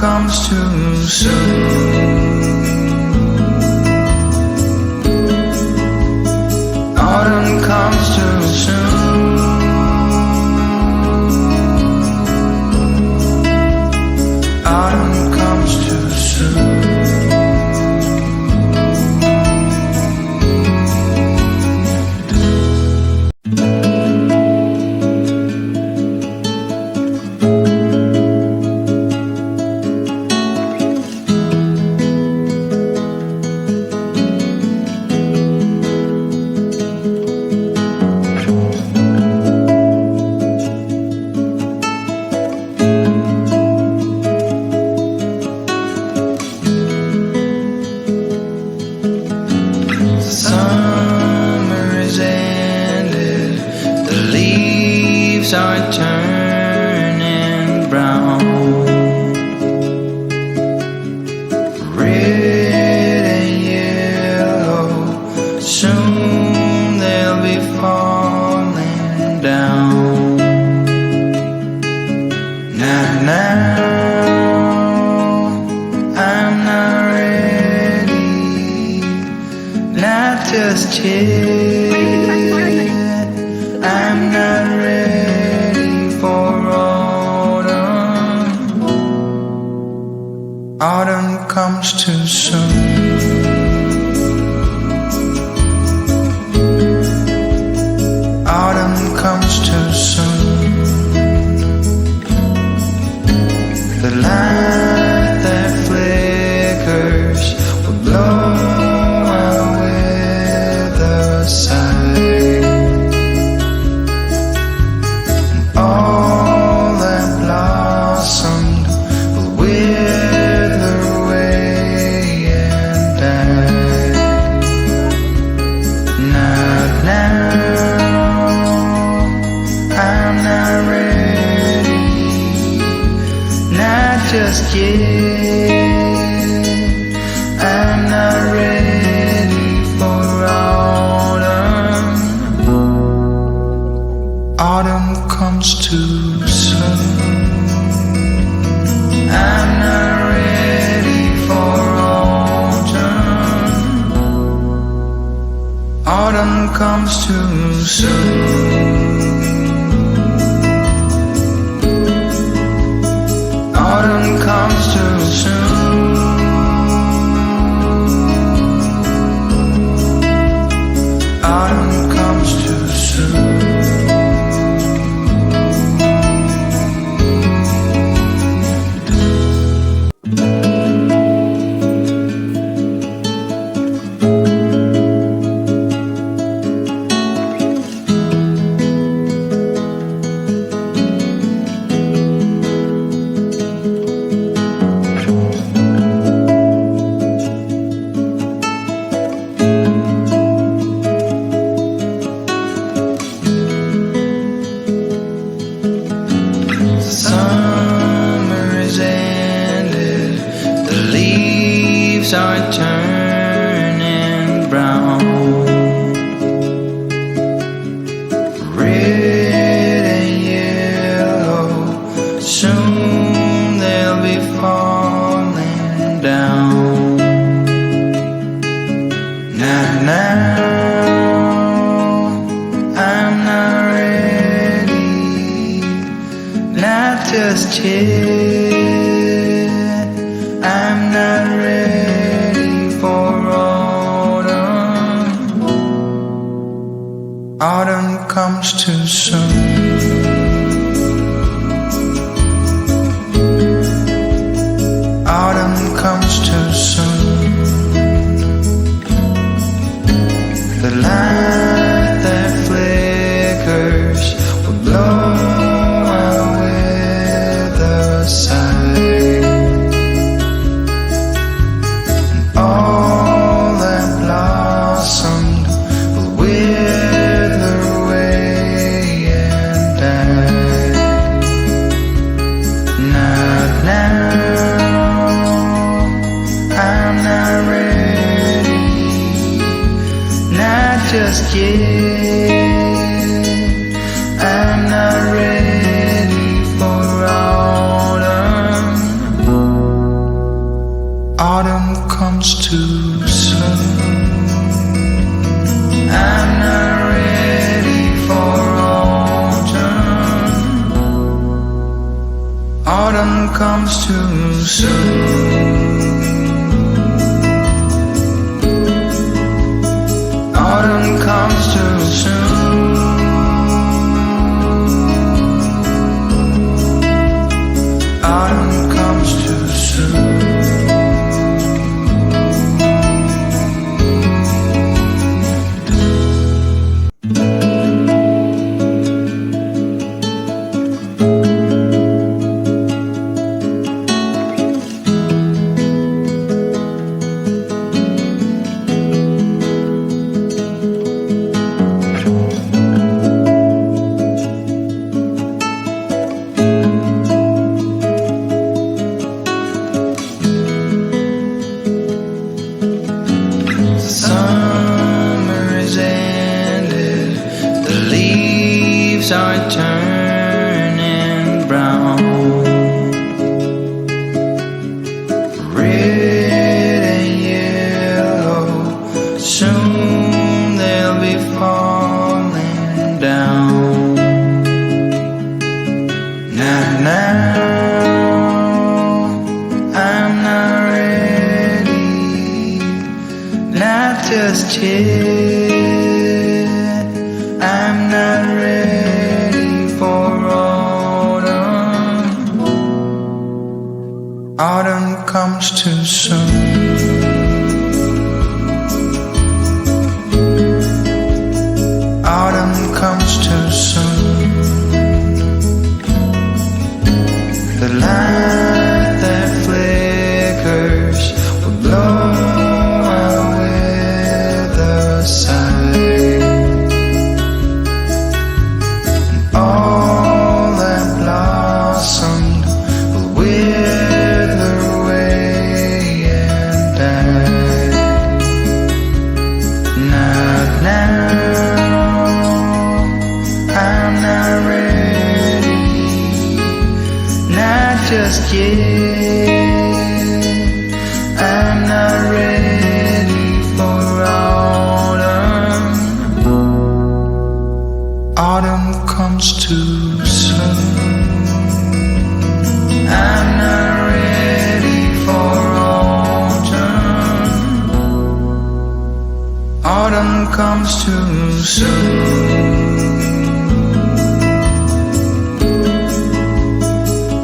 comes too soon. Autumn comes too soon. Autumn comes too soon. Summer is ended, the leaves are turning brown. Red and yellow, soon they'll be falling down. Now, I'm not ready, not just yet. I'm not ready for autumn. Autumn comes too soon. Autumn comes too soon. The light that flickers will blow aside, and all that blossomed will wither away and die. Not now, I'm not ready, not just yet. I'm not ready for autumn. Autumn comes too soon. I'm not ready for autumn. Autumn comes too soon. Autumn comes too soon. Autumn comes too soon. Summer is ended, the leaves are turning brown. Red and yellow, soon they'll be falling down. Now, I'm not ready, not just yet. I'm not ready for autumn. Autumn comes too soon. Autumn comes too soon. The light that flickers will blow aside, and all that blossomed will wither away and comes too soon. Autumn comes too soon. Autumn comes too soon. Summer's ended, the leaves are turning brown. Red and yellow, soon they'll be falling down. Now, I'm not ready, not just yet. I'm not ready for autumn. Autumn comes too soon. Autumn comes too soon. The light that flickers will blow side, and all that blossomed will wither away and die. Not now, I'm not ready, not just yet. I'm not ready for autumn. Autumn comes too soon. I'm not ready for autumn. Autumn comes too soon.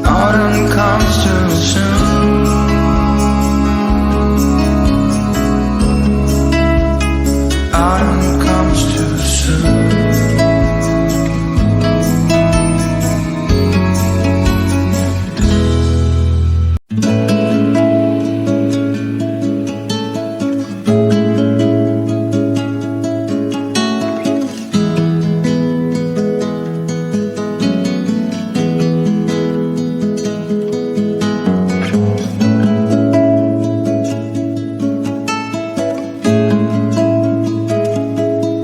Autumn comes too soon. Autumn comes too soon.